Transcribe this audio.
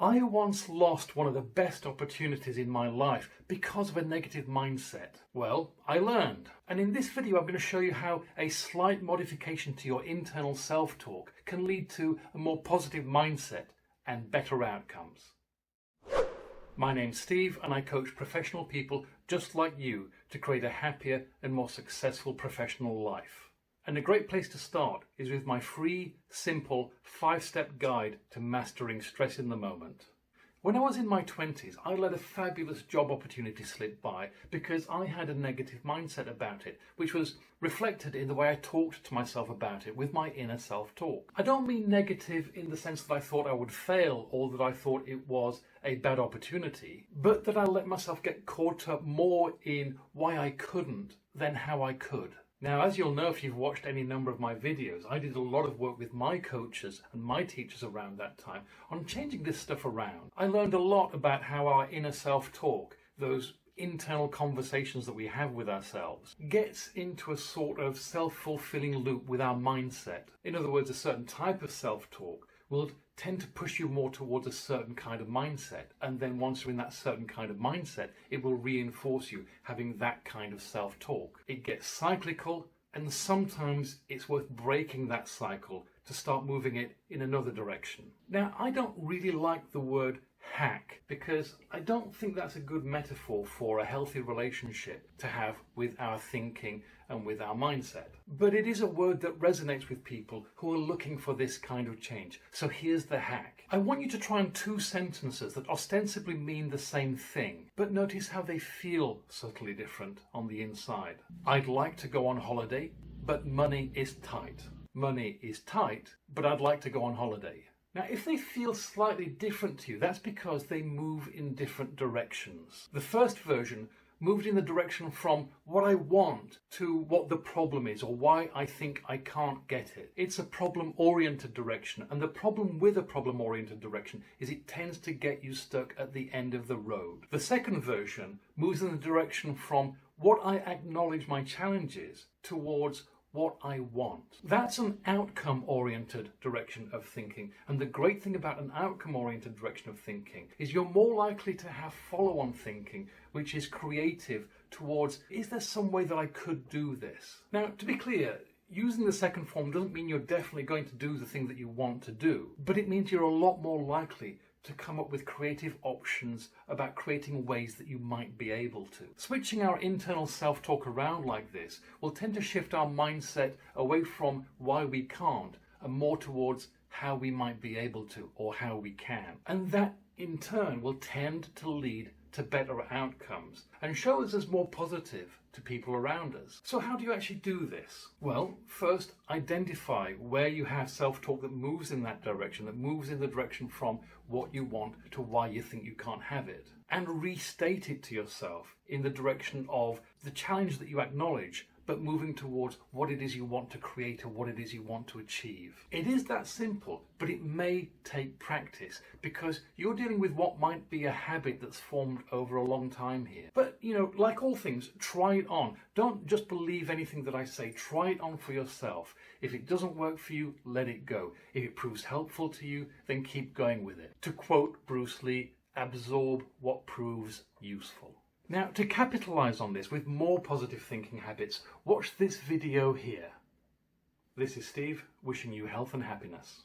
I once lost one of the best opportunities in my life because of a negative mindset. Well, I learned. And in this video I'm going to show you how a slight modification to your internal self-talk can lead to a more positive mindset and better outcomes. My name's Steve and I coach professional people just like you to create a happier and more successful professional life. And a great place to start is with my free, simple, 5-step guide to mastering stress in the moment. When I was in my 20s, I let a fabulous job opportunity slip by because I had a negative mindset about it, which was reflected in the way I talked to myself about it with my inner self-talk. I don't mean negative in the sense that I thought I would fail or that I thought it was a bad opportunity, but that I let myself get caught up more in why I couldn't than how I could. Now, as you'll know if you've watched any number of my videos, I did a lot of work with my coaches and my teachers around that time on changing this stuff around. I learned a lot about how our inner self-talk, those internal conversations that we have with ourselves, gets into a sort of self-fulfilling loop with our mindset. In other words, a certain type of self-talk will tend to push you more towards a certain kind of mindset, and then once you're in that certain kind of mindset, it will reinforce you having that kind of self-talk. It gets cyclical, and sometimes it's worth breaking that cycle to start moving it in another direction. Now, I don't really like the word hack because I don't think that's a good metaphor for a healthy relationship to have with our thinking and with our mindset. But it is a word that resonates with people who are looking for this kind of change. So here's the hack. I want you to try on 2 sentences that ostensibly mean the same thing, but notice how they feel subtly different on the inside. I'd like to go on holiday, but money is tight. Money is tight, but I'd like to go on holiday. Now, if they feel slightly different to you, that's because they move in different directions. The first version moved in the direction from what I want to what the problem is or why I think I can't get it. It's a problem-oriented direction, and the problem with a problem-oriented direction is it tends to get you stuck at the end of the road. The second version moves in the direction from what I acknowledge my challenge is towards what I want. That's an outcome-oriented direction of thinking. And the great thing about an outcome-oriented direction of thinking is you're more likely to have follow-on thinking, which is creative towards, is there some way that I could do this? Now, to be clear, using the second form doesn't mean you're definitely going to do the thing that you want to do, but it means you're a lot more likely to come up with creative options about creating ways that you might be able to. Switching our internal self-talk around like this will tend to shift our mindset away from why we can't and more towards how we might be able to or how we can. And that in turn will tend to lead to better outcomes and show us as more positive to people around us. So how do you actually do this? Well, first identify where you have self-talk that moves in that direction, that moves in the direction from what you want to why you think you can't have it, and restate it to yourself in the direction of the challenge that you acknowledge, but moving towards what it is you want to create or what it is you want to achieve. It is that simple, but it may take practice because you're dealing with what might be a habit that's formed over a long time here. But, like all things, try it on. Don't just believe anything that I say. Try it on for yourself. If it doesn't work for you, let it go. If it proves helpful to you, then keep going with it. To quote Bruce Lee, absorb what proves useful. Now, to capitalize on this with more positive thinking habits, watch this video here. This is Steve, wishing you health and happiness.